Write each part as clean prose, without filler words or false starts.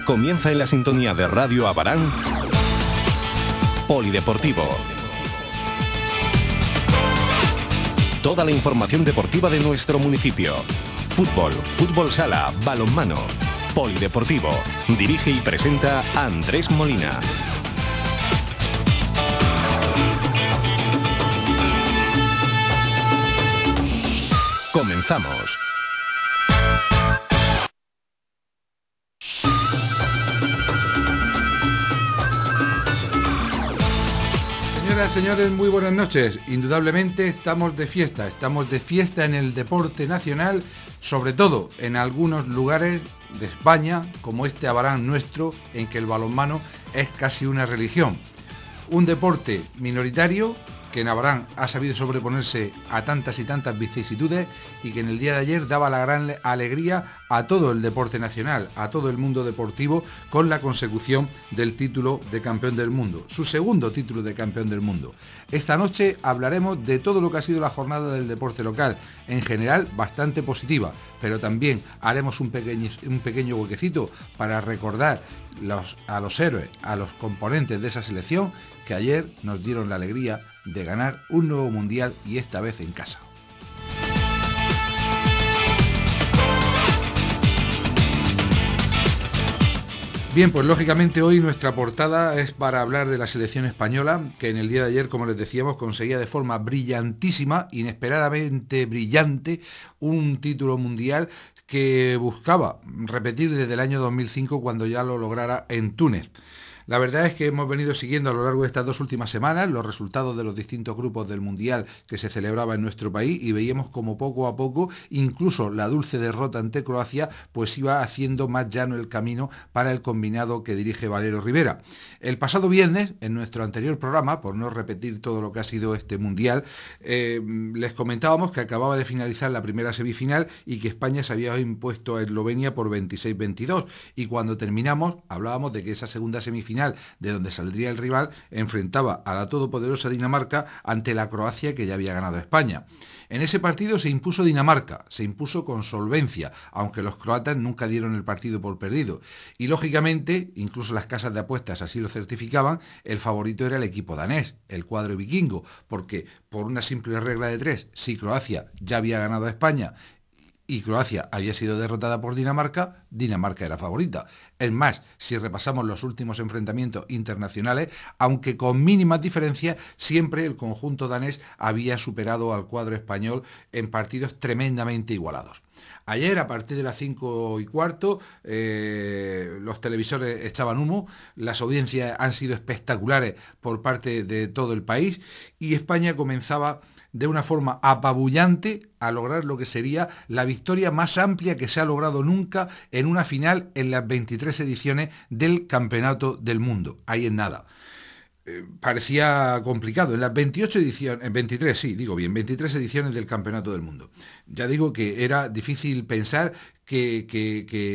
Comienza en la sintonía de Radio Abarán, Polideportivo. Toda la información deportiva de nuestro municipio. Fútbol, fútbol sala, balonmano. Polideportivo. Dirige y presenta Andrés Molina. Comenzamos. Señoras, señores, muy buenas noches. Indudablemente estamos de fiesta en el deporte nacional, sobre todo en algunos lugares de España, como este Abarán nuestro, en que el balonmano es casi una religión. Un deporte minoritario que en Abarán ha sabido sobreponerse a tantas y tantas vicisitudes y que en el día de ayer daba la gran alegría a todo el deporte nacional, a todo el mundo deportivo, con la consecución del título de campeón del mundo, su segundo título de campeón del mundo. Esta noche hablaremos de todo lo que ha sido la jornada del deporte local, en general bastante positiva, pero también haremos un pequeño huequecito para recordar a los héroes, a los componentes de esa selección que ayer nos dieron la alegría de ganar un nuevo mundial y esta vez en casa. Bien, pues lógicamente hoy nuestra portada es para hablar de la selección española, que en el día de ayer, como les decíamos, conseguía de forma brillantísima, inesperadamente brillante, un título mundial que buscaba repetir desde el año 2005 cuando ya lo lograra en Túnez. La verdad es que hemos venido siguiendo a lo largo de estas dos últimas semanas los resultados de los distintos grupos del Mundial que se celebraba en nuestro país y veíamos como poco a poco, incluso la dulce derrota ante Croacia, pues iba haciendo más llano el camino para el combinado que dirige Valero Rivera. El pasado viernes, en nuestro anterior programa, por no repetir todo lo que ha sido este Mundial, les comentábamos que acababa de finalizar la primera semifinal y que España se había impuesto a Eslovenia por 26-22. Y cuando terminamos, hablábamos de que esa segunda semifinal, de donde saldría el rival, enfrentaba a la todopoderosa Dinamarca ante la Croacia que ya había ganado a España. En ese partido se impuso Dinamarca, se impuso con solvencia, aunque los croatas nunca dieron el partido por perdido. Y lógicamente, incluso las casas de apuestas así lo certificaban, el favorito era el equipo danés, el cuadro vikingo, porque por una simple regla de tres, si Croacia ya había ganado a España y Croacia había sido derrotada por Dinamarca, Dinamarca era favorita. Es más, si repasamos los últimos enfrentamientos internacionales, aunque con mínimas diferencias, siempre el conjunto danés había superado al cuadro español en partidos tremendamente igualados. Ayer, a partir de las 5:15, los televisores echaban humo, las audiencias han sido espectaculares por parte de todo el país y España comenzaba de una forma apabullante a lograr lo que sería la victoria más amplia que se ha logrado nunca en una final en las 23 ediciones del Campeonato del Mundo. Ahí en nada. Parecía complicado. En las 28 ediciones, 23 ediciones del Campeonato del Mundo. Ya digo que era difícil pensar que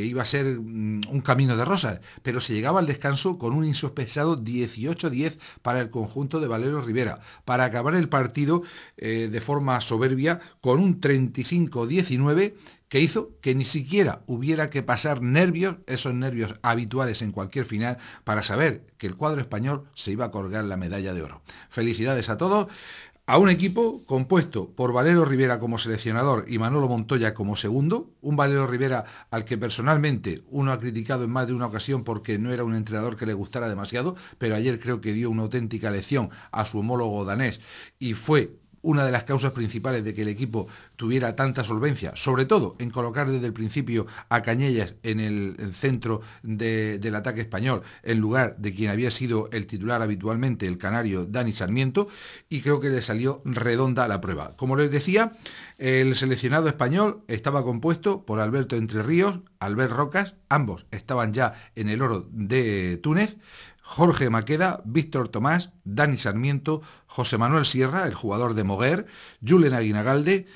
iba a ser un camino de rosas, pero se llegaba al descanso con un insospechado 18-10 para el conjunto de Valero Rivera, para acabar el partido de forma soberbia con un 35-19 que hizo que ni siquiera hubiera que pasar nervios, esos nervios habituales en cualquier final, para saber que el cuadro español se iba a colgar la medalla de oro. Felicidades a todos. A un equipo compuesto por Valero Rivera como seleccionador y Manolo Montoya como segundo, un Valero Rivera al que personalmente uno ha criticado en más de una ocasión porque no era un entrenador que le gustara demasiado, pero ayer creo que dio una auténtica lección a su homólogo danés y fue una de las causas principales de que el equipo tuviera tanta solvencia, sobre todo en colocar desde el principio a Cañellas en el centro del ataque español, en lugar de quien había sido el titular habitualmente, el canario Dani Sarmiento, y creo que le salió redonda la prueba. Como les decía, el seleccionado español estaba compuesto por Alberto Entre Ríos, Albert Rocas, ambos estaban ya en el oro de Túnez, Jorge Maqueda, Víctor Tomás, Dani Sarmiento, José Manuel Sierra, el jugador de Moguer, Julen Aguinagalde,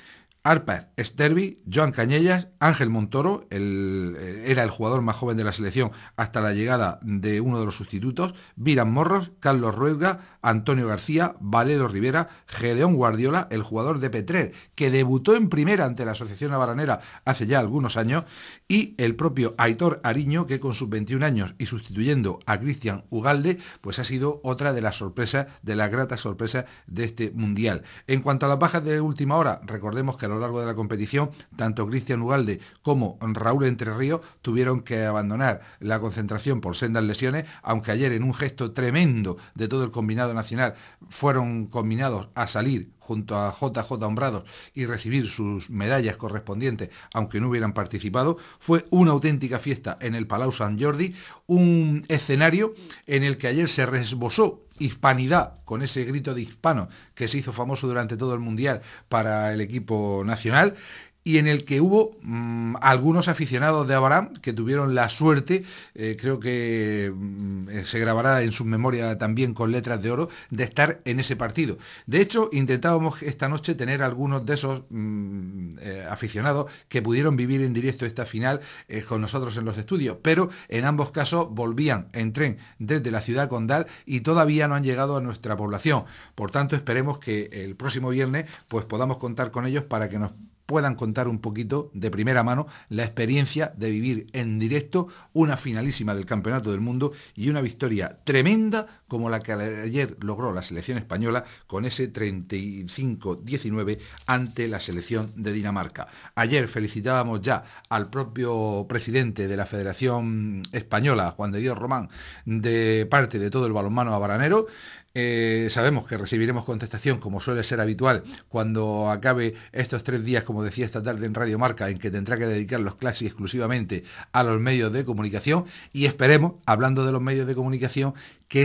Arpad Sterbi, Joan Cañellas, Ángel Montoro, era el jugador más joven de la selección hasta la llegada de uno de los sustitutos, Viran Morros, Carlos Ruega, Antonio García, Valero Rivera, Gedeón Guardiola, el jugador de Petrer, que debutó en primera ante la Asociación Abaranera hace ya algunos años, y el propio Aitor Ariño, que con sus 21 años y sustituyendo a Cristian Ugalde, pues ha sido otra de las sorpresas, de las gratas sorpresas de este Mundial. En cuanto a las bajas de última hora, recordemos que a lo largo de la competición, tanto Cristian Ugalde como Raúl Entre Ríos tuvieron que abandonar la concentración por sendas lesiones, aunque ayer en un gesto tremendo de todo el combinado nacional fueron combinados a salir junto a JJ Hombrados y recibir sus medallas correspondientes, aunque no hubieran participado. Fue una auténtica fiesta en el Palau Sant Jordi, un escenario en el que ayer se resbosó hispanidad con ese grito de hispano que se hizo famoso durante todo el Mundial para el equipo nacional, y en el que hubo algunos aficionados de Abarán que tuvieron la suerte, creo que se grabará en su memoria también con letras de oro, de estar en ese partido. De hecho, intentábamos esta noche tener algunos de esos aficionados que pudieron vivir en directo esta final con nosotros en los estudios, pero en ambos casos volvían en tren desde la ciudad condal y todavía no han llegado a nuestra población. Por tanto, esperemos que el próximo viernes pues podamos contar con ellos para que nos puedan contar un poquito de primera mano la experiencia de vivir en directo una finalísima del Campeonato del Mundo y una victoria tremenda como la que ayer logró la selección española con ese 35-19 ante la selección de Dinamarca. Ayer felicitábamos ya al propio presidente de la Federación Española, Juan de Dios Román, de parte de todo el balonmano abaranero. Sabemos que recibiremos contestación, como suele ser habitual, cuando acabe estos 3 días, como decía esta tarde en Radio Marca, en que tendrá que dedicar los casi exclusivamente a los medios de comunicación, y esperemos, hablando de los medios de comunicación, que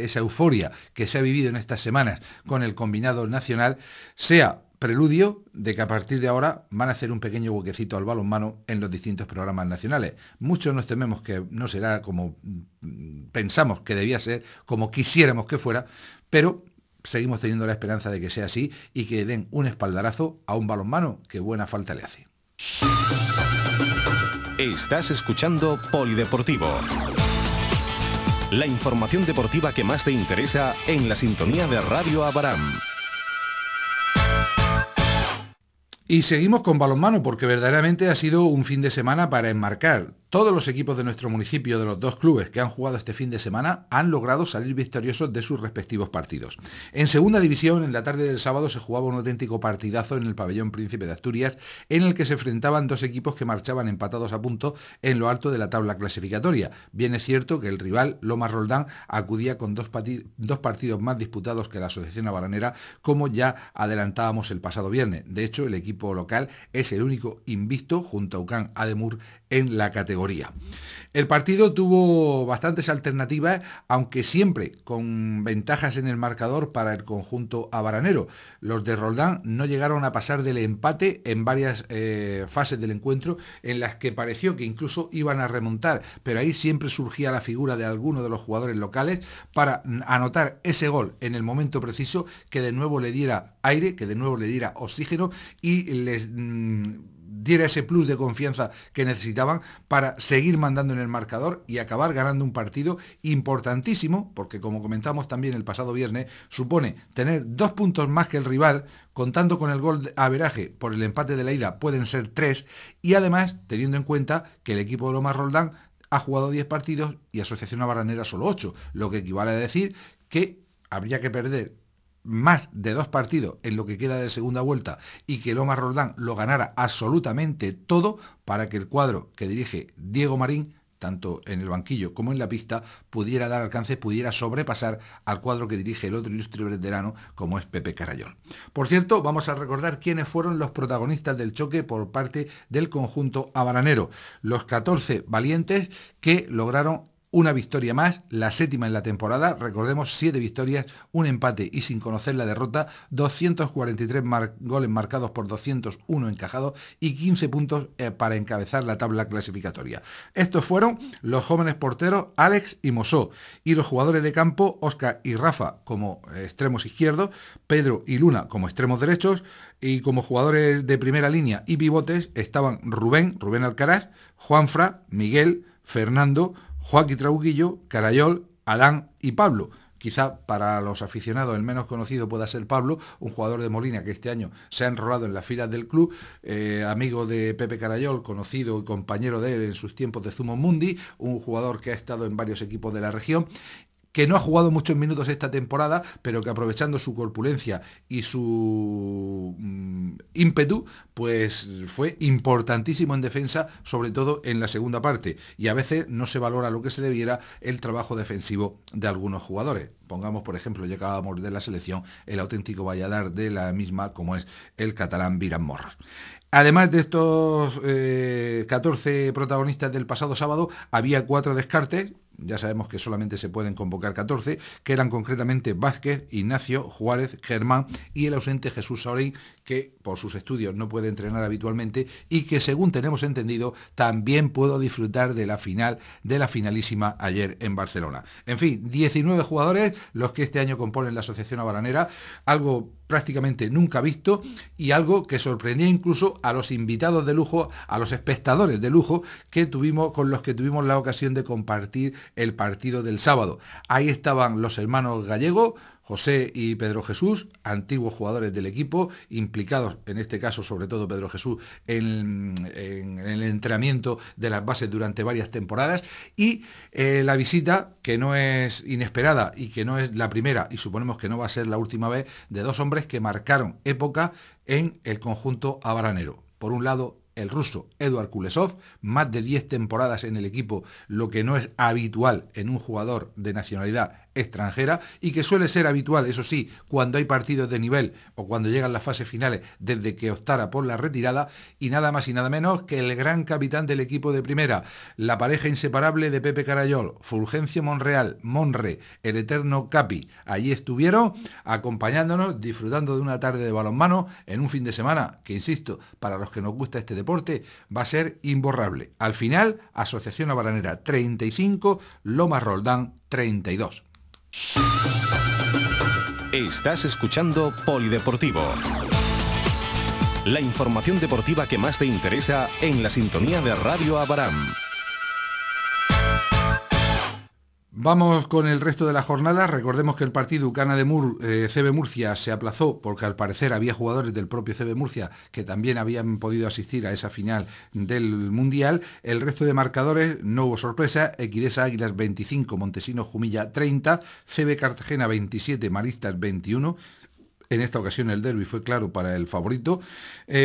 esa euforia que se ha vivido en estas semanas con el combinado nacional sea preludio de que a partir de ahora van a hacer un pequeño huequecito al balonmano en los distintos programas nacionales. Muchos nos tememos que no será como pensamos que debía ser, como quisiéramos que fuera, pero seguimos teniendo la esperanza de que sea así y que den un espaldarazo a un balonmano que buena falta le hace. Estás escuchando Polideportivo. La información deportiva que más te interesa en la sintonía de Radio Abarán. Y seguimos con balonmano porque verdaderamente ha sido un fin de semana para enmarcar. Todos los equipos de nuestro municipio, de los 2 clubes que han jugado este fin de semana, han logrado salir victoriosos de sus respectivos partidos. En segunda división, en la tarde del sábado, se jugaba un auténtico partidazo en el pabellón Príncipe de Asturias, en el que se enfrentaban 2 equipos que marchaban empatados a punto en lo alto de la tabla clasificatoria. Bien es cierto que el rival, Lomas Roldán, acudía con 2 partidos más disputados que la Asociación Abaranera, como ya adelantábamos el pasado viernes. De hecho, el equipo local es el único invicto, junto a UCAN Ademur, en la categoría. El partido tuvo bastantes alternativas, aunque siempre con ventajas en el marcador para el conjunto abaranero. Los de Roldán no llegaron a pasar del empate en varias fases del encuentro, en las que pareció que incluso iban a remontar, pero ahí siempre surgía la figura de alguno de los jugadores locales para anotar ese gol en el momento preciso, que de nuevo le diera aire, que de nuevo le diera oxígeno y les diera ese plus de confianza que necesitaban para seguir mandando en el marcador y acabar ganando un partido importantísimo, porque como comentamos también el pasado viernes, supone tener 2 puntos más que el rival, contando con el gol de averaje por el empate de la ida pueden ser 3, y además teniendo en cuenta que el equipo de Lomas Roldán ha jugado 10 partidos y Asociación Abaranera solo 8, lo que equivale a decir que habría que perder más de 2 partidos en lo que queda de segunda vuelta y que Lomas Roldán lo ganara absolutamente todo para que el cuadro que dirige Diego Marín, tanto en el banquillo como en la pista, pudiera dar alcance, pudiera sobrepasar al cuadro que dirige el otro ilustre veterano como es Pepe Carayol. Por cierto, vamos a recordar quiénes fueron los protagonistas del choque por parte del conjunto abaranero. Los 14 valientes que lograron una victoria más, la 7ª en la temporada, recordemos 7 victorias, un empate y sin conocer la derrota, 243 goles marcados por 201 encajados y 15 puntos para encabezar la tabla clasificatoria. Estos fueron los jóvenes porteros Alex y Mosó, y los jugadores de campo Óscar y Rafa como extremos izquierdos, Pedro y Luna como extremos derechos, y como jugadores de primera línea y pivotes estaban Rubén Alcaraz, Juanfra, Miguel, Fernando, Joaquín Trauquillo, Carayol, Adán y Pablo. Quizá para los aficionados el menos conocido pueda ser Pablo, un jugador de Molina que este año se ha enrolado en las filas del club, amigo de Pepe Carayol, conocido y compañero de él en sus tiempos de Zumo Mundi, un jugador que ha estado en varios equipos de la región, que no ha jugado muchos minutos esta temporada, pero que aprovechando su corpulencia y su ímpetu, pues fue importantísimo en defensa, sobre todo en la segunda parte, y a veces no se valora lo que se debiera el trabajo defensivo de algunos jugadores. Pongamos, por ejemplo, ya acabamos de la selección, el auténtico valladar de la misma, como es el catalán Viran Morros. Además de estos 14 protagonistas del pasado sábado, había 4 descartes. Ya sabemos que solamente se pueden convocar 14, que eran concretamente Vázquez, Ignacio, Juárez, Germán y el ausente Jesús Saurín, que por sus estudios no puede entrenar habitualmente y que, según tenemos entendido, también pudo disfrutar de la final, de la finalísima ayer en Barcelona. En fin, 19 jugadores los que este año componen la Asociación Abaranera, algo prácticamente nunca visto y algo que sorprendía incluso a los invitados de lujo, a los espectadores de lujo con los que tuvimos la ocasión de compartir el partido del sábado. Ahí estaban los hermanos Gallego, José y Pedro Jesús, antiguos jugadores del equipo, implicados, en este caso sobre todo Pedro Jesús, en el entrenamiento de las bases durante varias temporadas, y la visita, que no es inesperada y que no es la primera, y suponemos que no va a ser la última vez, de 2 hombres que marcaron época en el conjunto abaranero. Por un lado, el ruso Eduard Kulesov, más de 10 temporadas en el equipo, lo que no es habitual en un jugador de nacionalidad extranjera y que suele ser habitual, eso sí, cuando hay partidos de nivel o cuando llegan las fases finales, desde que optara por la retirada, y nada más y nada menos que el gran capitán del equipo de primera, la pareja inseparable de Pepe Carayol, Fulgencio Monreal, Monre, el eterno Capi. Allí estuvieron acompañándonos, disfrutando de una tarde de balonmano en un fin de semana que, insisto, para los que nos gusta este deporte, va a ser imborrable. Al final, Asociación Abaranera 35, Lomas Roldán 32. Estás escuchando Polideportivo. La información deportiva que más te interesa en la sintonía de Radio Abarán. Vamos con el resto de la jornada. Recordemos que el partido Ucana de CB Murcia se aplazó porque al parecer había jugadores del propio CB Murcia que también habían podido asistir a esa final del Mundial. El resto de marcadores no hubo sorpresa. Equidesa Águilas 25, Montesinos Jumilla 30, CB Cartagena 27, Maristas 21. En esta ocasión el derbi fue claro para el favorito.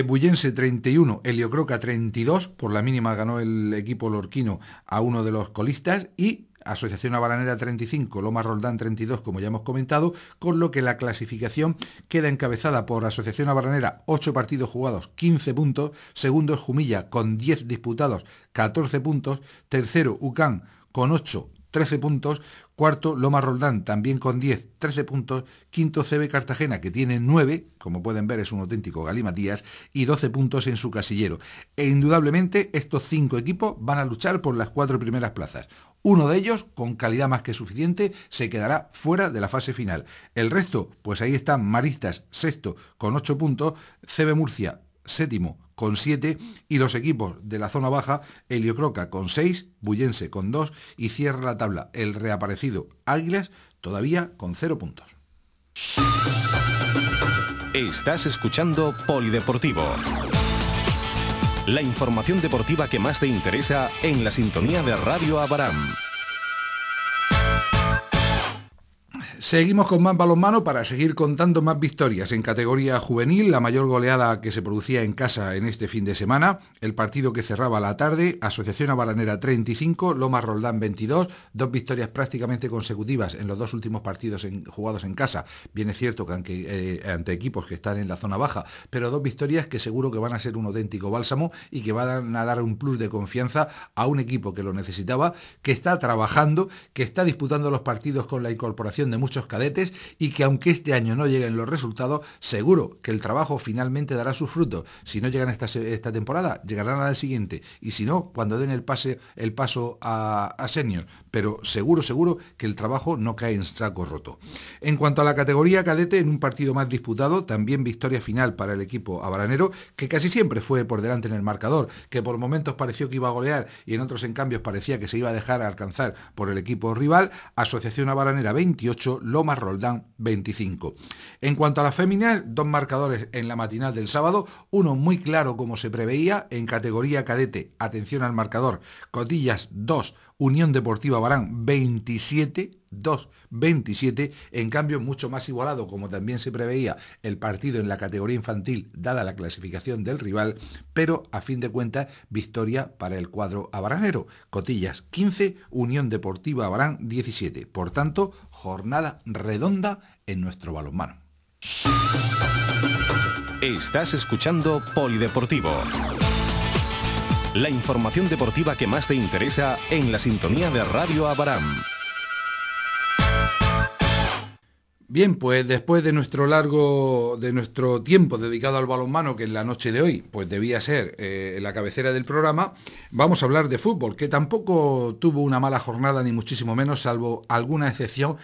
Bullense 31, Heliocroca 32, por la mínima ganó el equipo lorquino a uno de los colistas, y Asociación Abaranera 35, Lomas Roldán 32, como ya hemos comentado, con lo que la clasificación queda encabezada por Asociación Abaranera, 8 partidos jugados, 15 puntos, segundo es Jumilla con 10 disputados, 14 puntos, tercero Ucán con 8, 13 puntos, cuarto Lomas Roldán también con 10, 13 puntos, quinto CB Cartagena que tiene 9, como pueden ver es un auténtico galimatías, y 12 puntos en su casillero. E indudablemente estos 5 equipos van a luchar por las 4 primeras plazas. Uno de ellos, con calidad más que suficiente, se quedará fuera de la fase final. El resto, pues ahí están Maristas, sexto, con 8 puntos, CB Murcia, séptimo, con 7, y los equipos de la zona baja, Heliocroca con 6, Bullense con 2, y cierra la tabla el reaparecido Águilas, todavía con 0 puntos. Estás escuchando Polideportivo. La información deportiva que más te interesa en la sintonía de Radio Abarán. Seguimos con más balonmano para seguir contando más victorias. En categoría juvenil, la mayor goleada que se producía en casa en este fin de semana, el partido que cerraba la tarde, Asociación Abaranera 35, Lomas Roldán 22, dos victorias prácticamente consecutivas en los dos últimos partidos jugados en casa. Bien es cierto que ante equipos que están en la zona baja, pero dos victorias que seguro que van a ser un auténtico bálsamo y que van a dar un plus de confianza a un equipo que lo necesitaba, que está trabajando, que está disputando los partidos con la incorporación de muchos cadetes y que aunque este año no lleguen los resultados, seguro que el trabajo finalmente dará sus frutos. Si no llegan esta temporada, llegarán al siguiente, y si no, cuando den el paso a senior, pero seguro que el trabajo no cae en saco roto. En cuanto a la categoría cadete, en un partido más disputado, también victoria final para el equipo abaranero, que casi siempre fue por delante en el marcador, que por momentos pareció que iba a golear y en otros en cambio parecía que se iba a dejar alcanzar por el equipo rival. Asociación Abaranera 28, Lomas Roldán 25. En cuanto a las féminas, dos marcadores en la matinal del sábado, uno muy claro como se preveía. En categoría cadete, atención al marcador, Cotillas 2, Unión Deportiva Barán 27, 2-27, en cambio mucho más igualado, como también se preveía, el partido en la categoría infantil, dada la clasificación del rival, pero a fin de cuentas, victoria para el cuadro abaranero. Cotillas 15, Unión Deportiva Barán 17. Por tanto, jornada redonda en nuestro balonmano. Estás escuchando Polideportivo. La información deportiva que más te interesa en la sintonía de Radio Abarán. Bien, pues después de nuestro tiempo dedicado al balonmano, que en la noche de hoy pues debía ser la cabecera del programa, vamos a hablar de fútbol, que tampoco tuvo una mala jornada, ni muchísimo menos, salvo alguna excepción,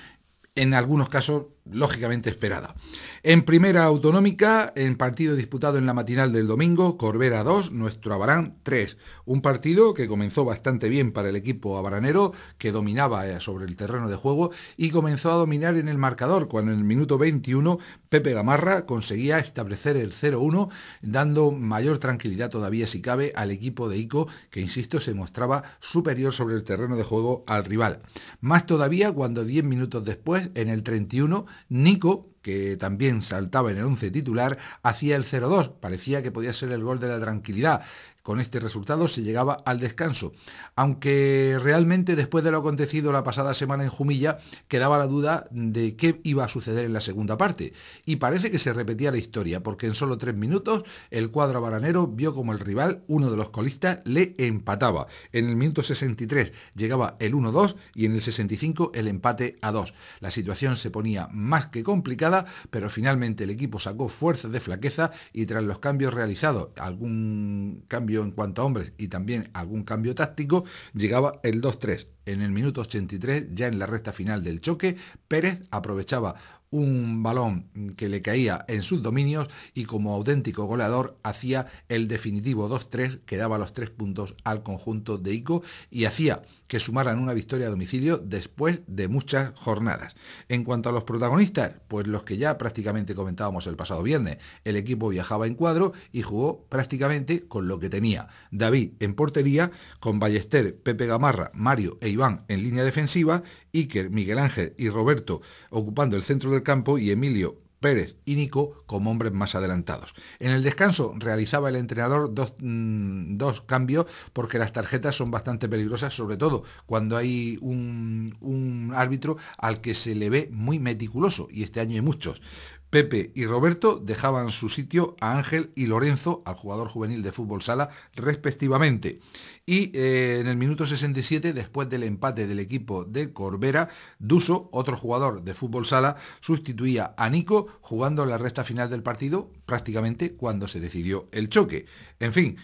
en algunos casos lógicamente esperada. En primera autonómica, en partido disputado en la matinal del domingo, Corbera 2, nuestro Abarán 3. Un partido que comenzó bastante bien para el equipo abaranero, que dominaba sobre el terreno de juego y comenzó a dominar en el marcador, cuando en el minuto 21 Pepe Gamarra conseguía establecer el 0-1, dando mayor tranquilidad todavía, si cabe, al equipo de Ico, que insisto, se mostraba superior sobre el terreno de juego al rival. Más todavía cuando 10 minutos después, en el 31, Nico, que también saltaba en el 11 titular, hacía el 0-2. Parecía que podía ser el gol de la tranquilidad. Con este resultado se llegaba al descanso, aunque realmente después de lo acontecido la pasada semana en Jumilla quedaba la duda de qué iba a suceder en la segunda parte, y parece que se repetía la historia, porque en solo 3 minutos el cuadro abaranero vio como el rival, uno de los colistas, le empataba. En el minuto 63 llegaba el 1-2 y en el 65 el empate a 2. La situación se ponía más que complicada, pero finalmente el equipo sacó fuerzas de flaqueza y tras los cambios realizados, algún cambio en cuanto a hombres y también algún cambio táctico, llegaba el 2-3. En el minuto 83, ya en la recta final del choque, Pérez aprovechaba un balón que le caía en sus dominios y como auténtico goleador hacía el definitivo 2-3 que daba los 3 puntos al conjunto de Ico y hacía que sumaran una victoria a domicilio después de muchas jornadas. En cuanto a los protagonistas, pues los que ya prácticamente comentábamos el pasado viernes, el equipo viajaba en cuadro y jugó prácticamente con lo que tenía. David en portería, con Ballester, Pepe Gamarra, Mario e Iván en línea defensiva, Iker, Miguel Ángel y Roberto ocupando el centro del campo y Emilio, Pérez y Nico como hombres más adelantados. En el descanso realizaba el entrenador dos cambios, porque las tarjetas son bastante peligrosas, sobre todo cuando hay un árbitro al que se le ve muy meticuloso, y este año hay muchos. Pepe y Roberto dejaban su sitio a Ángel y Lorenzo, al jugador juvenil de fútbol sala, respectivamente. Y en el minuto 67, después del empate del equipo de Corbera, Duso, otro jugador de fútbol sala, sustituía a Nico, jugando la recta final del partido, prácticamente cuando se decidió el choque. En fin,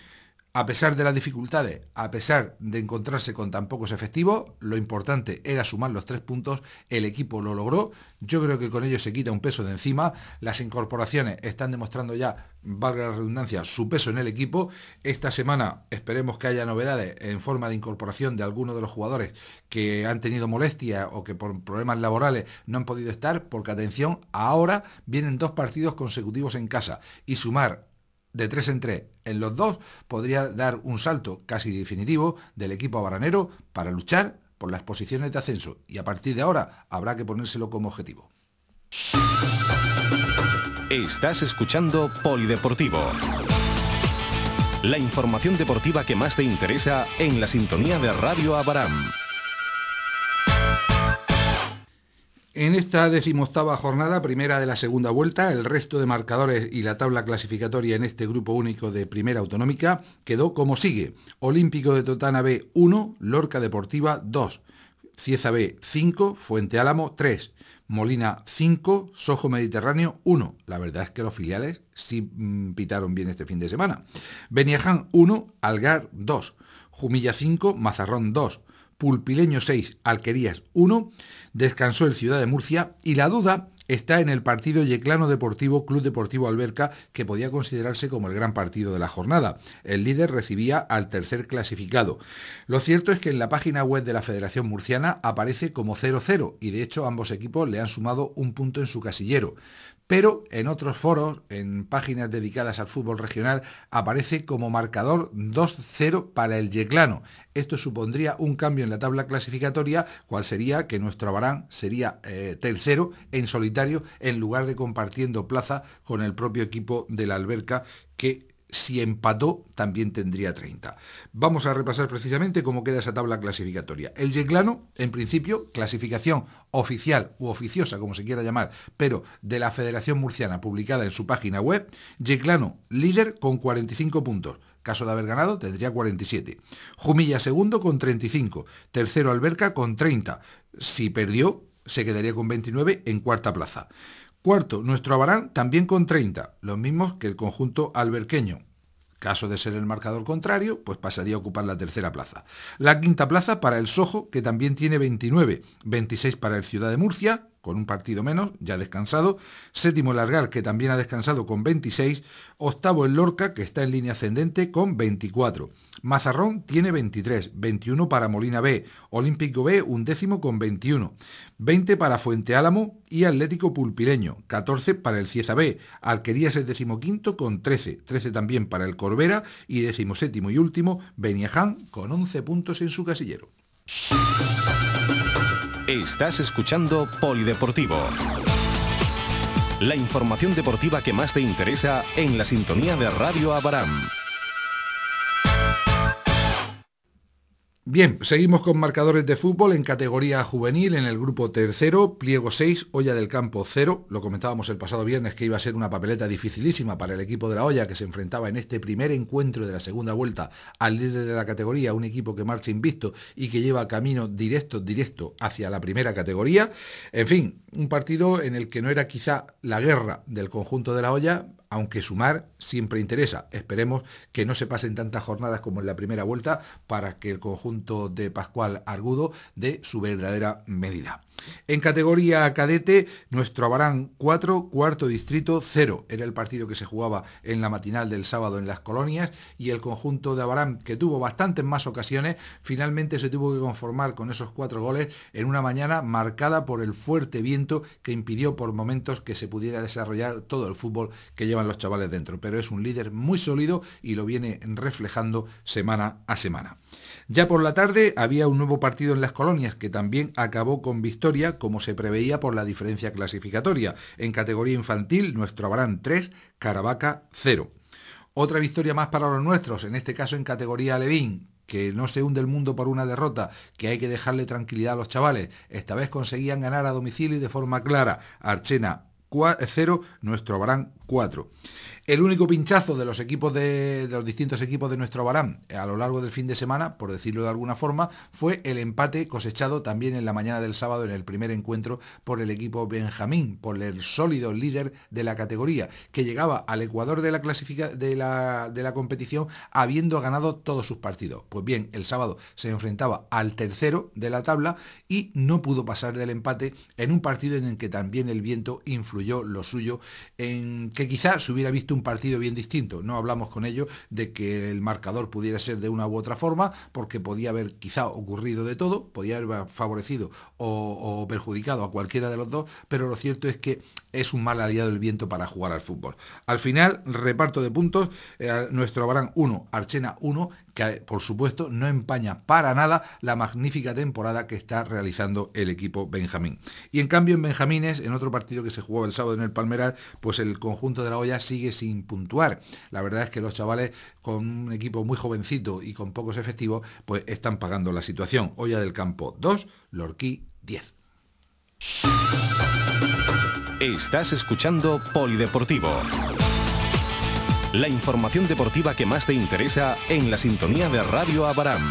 a pesar de las dificultades, a pesar de encontrarse con tan pocos efectivos, lo importante era sumar los 3 puntos, el equipo lo logró, yo creo que con ello se quita un peso de encima, las incorporaciones están demostrando ya, valga la redundancia, su peso en el equipo. Esta semana esperemos que haya novedades en forma de incorporación de algunos de los jugadores que han tenido molestias o que por problemas laborales no han podido estar, porque atención, ahora vienen 2 partidos consecutivos en casa y sumar de 3 en 3 en los 2 podría dar un salto casi definitivo del equipo abaranero para luchar por las posiciones de ascenso, y a partir de ahora habrá que ponérselo como objetivo. Estás escuchando Polideportivo. La información deportiva que más te interesa en la sintonía de Radio Abaram. En esta 18ª jornada, primera de la segunda vuelta, el resto de marcadores y la tabla clasificatoria en este grupo único de Primera Autonómica quedó como sigue. Olímpico de Totana B 1, Lorca Deportiva 2, Cieza B 5, Fuente Álamo 3, Molina 5, Sojo Mediterráneo 1. La verdad es que los filiales sí pitaron bien este fin de semana. Beniaján 1, Algar 2, Jumilla 5, Mazarrón 2, Pulpileño 6, Alquerías 1, descansó el Ciudad de Murcia y la duda está en el partido Yeclano Deportivo Club Deportivo Alberca, que podía considerarse como el gran partido de la jornada. El líder recibía al tercer clasificado. Lo cierto es que en la página web de la Federación Murciana aparece como 0-0 y de hecho ambos equipos le han sumado un punto en su casillero. Pero en otros foros, en páginas dedicadas al fútbol regional, aparece como marcador 2-0 para el Yeclano. Esto supondría un cambio en la tabla clasificatoria, cual sería que nuestro Abarán sería tercero en solitario, en lugar de compartiendo plaza con el propio equipo de la Alberca, que si empató también tendría 30. Vamos a repasar precisamente cómo queda esa tabla clasificatoria. El Yeclano, en principio, clasificación oficial u oficiosa, como se quiera llamar, pero de la Federación Murciana, publicada en su página web. Yeclano, líder con 45 puntos. Caso de haber ganado, tendría 47. Jumilla, segundo con 35. Tercero, Alberca, con 30. Si perdió, se quedaría con 29 en cuarta plaza. Cuarto, nuestro Abarán también con 30, los mismos que el conjunto alberqueño. Caso de ser el marcador contrario, pues pasaría a ocupar la tercera plaza. La quinta plaza para el Sojo, que también tiene 29, 26 para el Ciudad de Murcia, con un partido menos, ya descansado. Séptimo el Algar, que también ha descansado con 26. Octavo el Lorca, que está en línea ascendente con 24. Mazarrón tiene 23, 21 para Molina B. Olímpico B, un décimo con 21. 20 para Fuente Álamo y Atlético Pulpileño. 14 para el Cieza B. Alquerías el decimoquinto con 13. 13 también para el Corbera y decimoséptimo y último Beniaján con 11 puntos en su casillero. Estás escuchando Polideportivo. La información deportiva que más te interesa en la sintonía de Radio Abaram. Bien, seguimos con marcadores de fútbol en categoría juvenil, en el grupo tercero, Pliego 6, Olla del Campo 0. Lo comentábamos el pasado viernes que iba a ser una papeleta dificilísima para el equipo de la Olla, que se enfrentaba en este primer encuentro de la segunda vuelta al líder de la categoría, un equipo que marcha invicto y que lleva camino directo hacia la primera categoría. En fin, un partido en el que no era quizá la guerra del conjunto de la Olla, aunque sumar siempre interesa. Esperemos que no se pasen tantas jornadas como en la primera vuelta para que el conjunto de Pascual Argudo dé su verdadera medida. En categoría cadete, nuestro Abarán 4, cuarto distrito 0. Era el partido que se jugaba en la matinal del sábado en Las Colonias y el conjunto de Abarán, que tuvo bastantes más ocasiones, finalmente se tuvo que conformar con esos 4 goles en una mañana marcada por el fuerte viento que impidió por momentos que se pudiera desarrollar todo el fútbol que llevan los chavales dentro. Pero es un líder muy sólido y lo viene reflejando semana a semana. Ya por la tarde había un nuevo partido en Las Colonias que también acabó con victoria, como se preveía por la diferencia clasificatoria. En categoría infantil, nuestro Abarán 3, Caravaca 0. Otra victoria más para los nuestros, en este caso en categoría alevín, que no se hunde el mundo por una derrota, que hay que dejarle tranquilidad a los chavales. Esta vez conseguían ganar a domicilio y de forma clara. Archena 0, nuestro Abarán 4. El único pinchazo de los equipos de los distintos equipos de nuestro Abarán a lo largo del fin de semana, por decirlo de alguna forma, fue el empate cosechado también en la mañana del sábado en el primer encuentro por el equipo Benjamín, por el sólido líder de la categoría, que llegaba al ecuador de la competición habiendo ganado todos sus partidos. Pues bien, el sábado se enfrentaba al tercero de la tabla y no pudo pasar del empate en un partido en el que también el viento influyó lo suyo en que quizás se hubiera visto un partido bien distinto. No hablamos con ellos de que el marcador pudiera ser de una u otra forma, porque podía haber quizá ocurrido de todo, podía haber favorecido o perjudicado a cualquiera de los dos, pero lo cierto es que es un mal aliado el viento para jugar al fútbol. Al final, reparto de puntos, nuestro Abarán 1, Archena 1, que por supuesto no empaña para nada la magnífica temporada que está realizando el equipo benjamín. Y en cambio en benjamines, en otro partido que se jugó el sábado en el Palmeral, pues el conjunto de la Hoya sigue sin puntuar. La verdad es que los chavales, con un equipo muy jovencito y con pocos efectivos, pues están pagando la situación. Hoya del Campo 2, Lorquí 10. Estás escuchando Polideportivo. La información deportiva que más te interesa en la sintonía de Radio Abarán.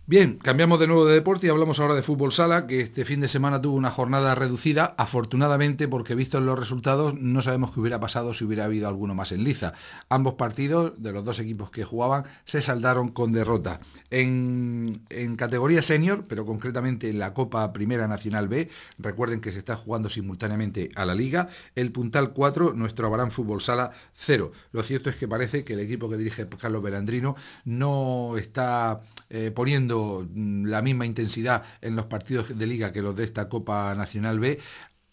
Bien, cambiamos de nuevo de deporte y hablamos ahora de fútbol sala, que este fin de semana tuvo una jornada reducida, afortunadamente, porque visto los resultados no sabemos qué hubiera pasado si hubiera habido alguno más en liza. Ambos partidos, de los dos equipos que jugaban, se saldaron con derrota. En categoría senior, pero concretamente en la Copa Primera Nacional B, recuerden que se está jugando simultáneamente a la Liga, el puntal 4, nuestro Abarán Fútbol Sala 0. Lo cierto es que parece que el equipo que dirige Carlos Belandrino no está poniendo la misma intensidad en los partidos de Liga que los de esta Copa Nacional B.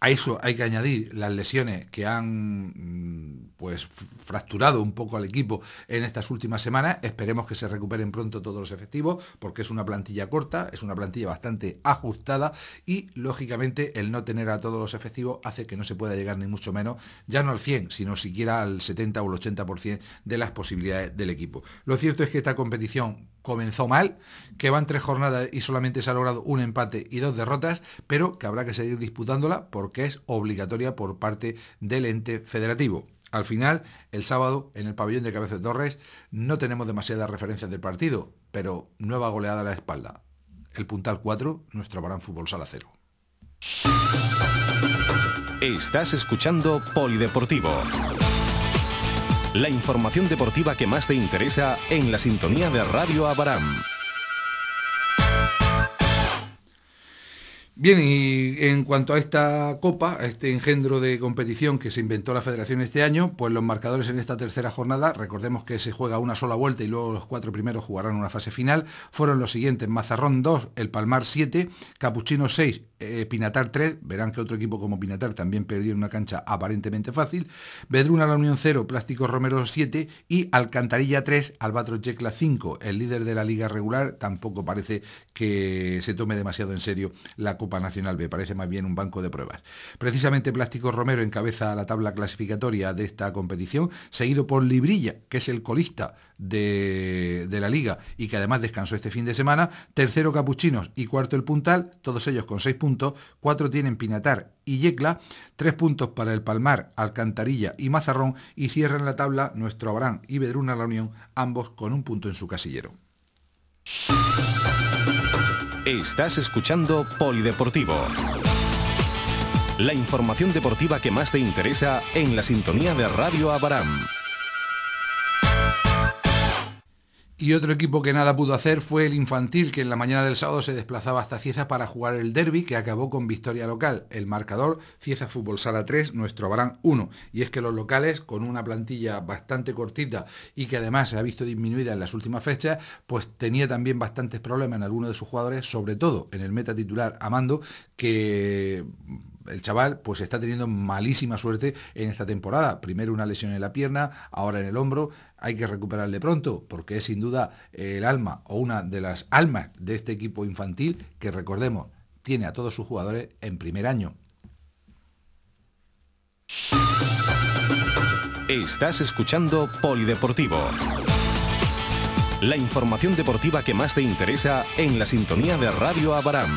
A eso hay que añadir las lesiones que han pues fracturado un poco al equipo en estas últimas semanas. Esperemos que se recuperen pronto todos los efectivos, porque es una plantilla corta, es una plantilla bastante ajustada y, lógicamente, el no tener a todos los efectivos hace que no se pueda llegar ni mucho menos, ya no al 100, sino siquiera al 70 o el 80% de las posibilidades del equipo. Lo cierto es que esta competición comenzó mal, que van 3 jornadas y solamente se ha logrado un empate y 2 derrotas, pero que habrá que seguir disputándola porque es obligatoria por parte del ente federativo. Al final, el sábado, en el pabellón de Cabeza de Torres, no tenemos demasiadas referencias del partido, pero nueva goleada a la espalda. El puntal 4, nuestro Abarán Fútbol Sala 0. Estás escuchando Polideportivo. La información deportiva que más te interesa en la sintonía de Radio Abarán. Bien, y en cuanto a esta copa, a este engendro de competición que se inventó la federación este año, pues los marcadores en esta tercera jornada, recordemos que se juega una sola vuelta y luego los 4 primeros jugarán una fase final, fueron los siguientes: Mazarrón 2, El Palmar 7, Capuchino 6, Pinatar 3, verán que otro equipo como Pinatar también perdió en una cancha aparentemente fácil, Vedruna La Unión 0, Plástico Romero 7 y Alcantarilla 3, Albatros Yecla 5. El líder de la liga regular tampoco parece que se tome demasiado en serio la Copa Nacional B, parece más bien un banco de pruebas. Precisamente Plástico Romero encabeza la tabla clasificatoria de esta competición, seguido por Librilla, que es el colista de la liga y que además descansó este fin de semana, tercero Capuchinos y cuarto el Puntal, todos ellos con 6 puntos, 4 tienen Pinatar y Yecla, 3 puntos para el Palmar, Alcantarilla y Mazarrón, y cierran la tabla nuestro Abarán y Vedruna La Unión, ambos con 1 punto en su casillero. Estás escuchando Polideportivo. La información deportiva que más te interesa en la sintonía de Radio Abarán. Y otro equipo que nada pudo hacer fue el infantil, que en la mañana del sábado se desplazaba hasta Cieza para jugar el derbi, que acabó con victoria local. El marcador: Cieza Fútbol Sala 3, nuestro Abarán 1. Y es que los locales, con una plantilla bastante cortita y que además se ha visto disminuida en las últimas fechas, pues tenía también bastantes problemas en algunos de sus jugadores, sobre todo en el meta titular Amando, que el chaval pues está teniendo malísima suerte en esta temporada. Primero una lesión en la pierna, ahora en el hombro. Hay que recuperarle pronto, porque es sin duda el alma o una de las almas de este equipo infantil, que recordemos, tiene a todos sus jugadores en primer año. Estás escuchando Polideportivo. La información deportiva que más te interesa en la sintonía de Radio Abarán.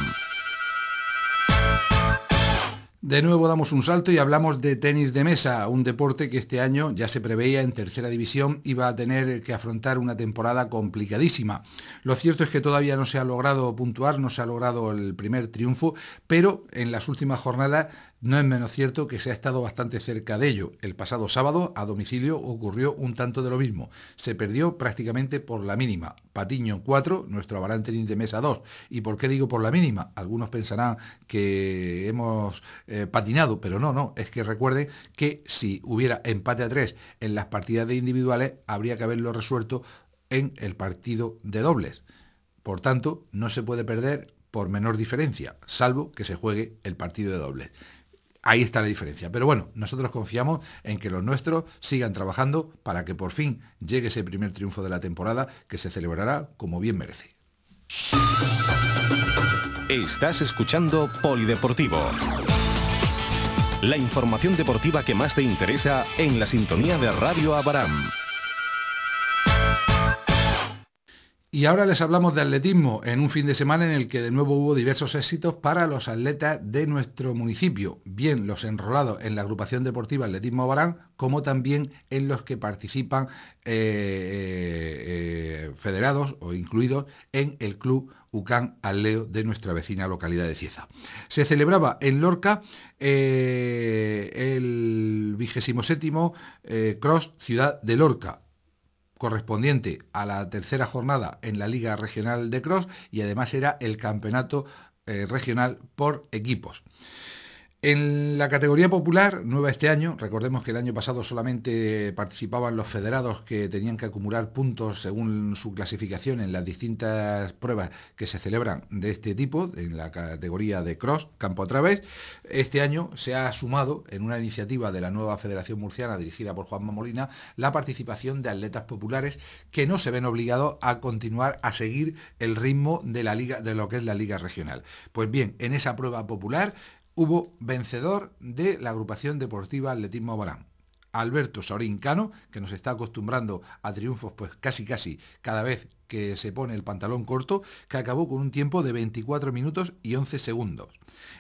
De nuevo damos un salto y hablamos de tenis de mesa, un deporte que este año ya se preveía en tercera división iba a tener que afrontar una temporada complicadísima. Lo cierto es que todavía no se ha logrado puntuar, no se ha logrado el primer triunfo, pero en las últimas jornadas no es menos cierto que se ha estado bastante cerca de ello. El pasado sábado, a domicilio, ocurrió un tanto de lo mismo. Se perdió prácticamente por la mínima. Patiño 4, nuestro Abarán Tenis de Mesa 2. ¿Y por qué digo por la mínima? Algunos pensarán que hemos patinado, pero no, es que recuerden que si hubiera empate a 3 en las partidas de individuales, habría que haberlo resuelto en el partido de dobles. Por tanto, no se puede perder por menor diferencia, salvo que se juegue el partido de dobles. Ahí está la diferencia. Pero bueno, nosotros confiamos en que los nuestros sigan trabajando para que por fin llegue ese primer triunfo de la temporada, que se celebrará como bien merece. Estás escuchando Polideportivo. La información deportiva que más te interesa en la sintonía de Radio Abarán. Y ahora les hablamos de atletismo en un fin de semana en el que de nuevo hubo diversos éxitos para los atletas de nuestro municipio, bien los enrolados en la agrupación deportiva Atletismo Abarán, como también en los que participan federados o incluidos en el Club UCAN Atleo de nuestra vecina localidad de Cieza. Se celebraba en Lorca el 27º Cross Ciudad de Lorca, correspondiente a la tercera jornada en la Liga Regional de Cross, y además era el campeonato regional por equipos. En la categoría popular, nueva este año, recordemos que el año pasado solamente participaban los federados que tenían que acumular puntos según su clasificación en las distintas pruebas que se celebran de este tipo, en la categoría de cross, campo a través. Este año se ha sumado, en una iniciativa de la nueva Federación Murciana dirigida por Juanma Molina, la participación de atletas populares que no se ven obligados a continuar a seguir el ritmo de la liga, de lo que es la liga regional. Pues bien, en esa prueba popular hubo vencedor de la agrupación deportiva Atletismo Abarán, Alberto Saurín Cano, que nos está acostumbrando a triunfos pues casi cada vez que se pone el pantalón corto, que acabó con un tiempo de 24 minutos y 11 segundos.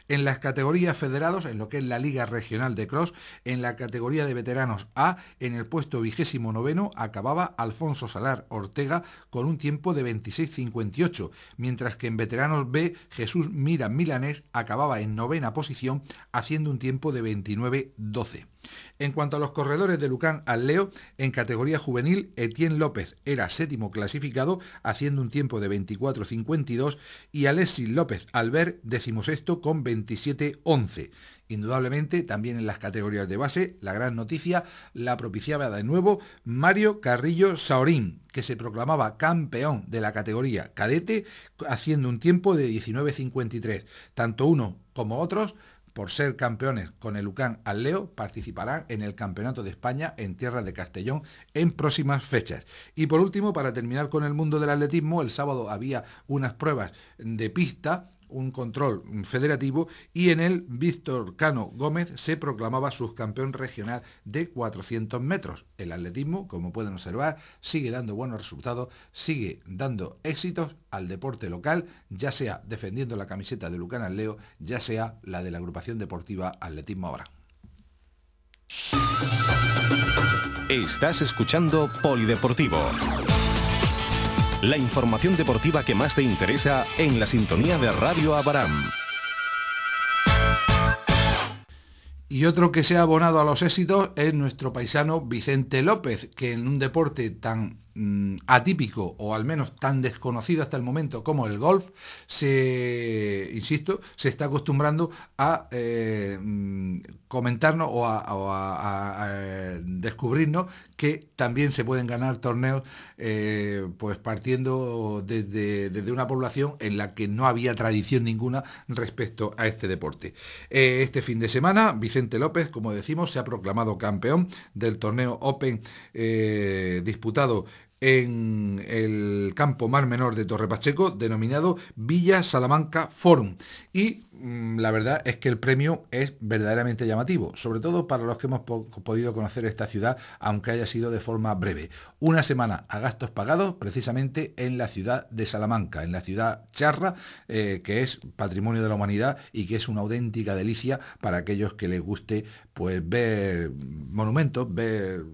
En las categorías federados, en lo que es la Liga Regional de Cross, en la categoría de veteranos A, en el puesto 29º acababa Alfonso Salar Ortega con un tiempo de 26.58, mientras que en veteranos B, Jesús Mira Milanés acababa en 9ª posición haciendo un tiempo de 29.12. En cuanto a los corredores de UCAN Atleo, en categoría juvenil, Etienne López era 7º clasificado haciendo un tiempo de 24.52 y Alexis López Albert 16º con 27.11. Indudablemente, también en las categorías de base, la gran noticia la propiciaba de nuevo Mario Carrillo Saurín, que se proclamaba campeón de la categoría cadete haciendo un tiempo de 19.53. Tanto uno como otros, por ser campeones con el UCAN Atleo, participarán en el Campeonato de España en tierras de Castellón en próximas fechas. Y por último, para terminar con el mundo del atletismo, el sábado había unas pruebas de pista, un control federativo, y en él Víctor Cano Gómez se proclamaba subcampeón regional de 400 metros. El atletismo, como pueden observar, sigue dando buenos resultados, sigue dando éxitos al deporte local, ya sea defendiendo la camiseta de UCAN Atleo, ya sea la de la agrupación deportiva Atletismo Abarán. Estás escuchando Polideportivo. La información deportiva que más te interesa en la sintonía de Radio Abarán. Y otro que se ha abonado a los éxitos es nuestro paisano Vicente López, que en un deporte tan atípico, o al menos tan desconocido hasta el momento como el golf, se está acostumbrando a comentarnos o a descubrirnos que también se pueden ganar torneos pues partiendo desde una población en la que no había tradición ninguna respecto a este deporte. Este fin de semana Vicente López, como decimos, se ha proclamado campeón del torneo Open disputado en el campo Mar Menor de Torre Pacheco, denominado Villa Salamanca Forum. Y la verdad es que el premio es verdaderamente llamativo, sobre todo para los que hemos podido conocer esta ciudad, aunque haya sido de forma breve. Una semana a gastos pagados, precisamente en la ciudad de Salamanca, en la ciudad charra, que es patrimonio de la humanidad y que es una auténtica delicia para aquellos que les guste pues ver monumentos, ver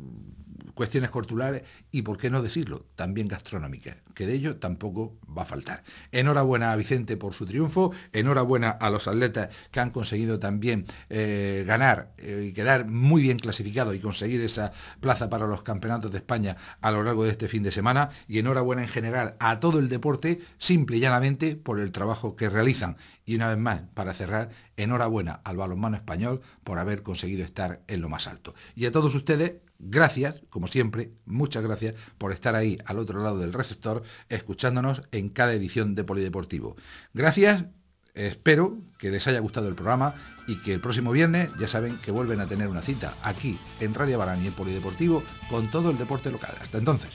cuestiones culturales y, por qué no decirlo, también gastronómicas, que de ello tampoco va a faltar. Enhorabuena a Vicente por su triunfo, enhorabuena a los atletas que han conseguido también ganar y quedar muy bien clasificados y conseguir esa plaza para los campeonatos de España a lo largo de este fin de semana, y enhorabuena en general a todo el deporte, simple y llanamente por el trabajo que realizan. Y una vez más, para cerrar, enhorabuena al balonmano español por haber conseguido estar en lo más alto. Y a todos ustedes, gracias, como siempre, muchas gracias por estar ahí al otro lado del receptor, escuchándonos en cada edición de Polideportivo. Gracias, espero que les haya gustado el programa y que el próximo viernes ya saben que vuelven a tener una cita aquí en Radio Barán y en Polideportivo con todo el deporte local. Hasta entonces.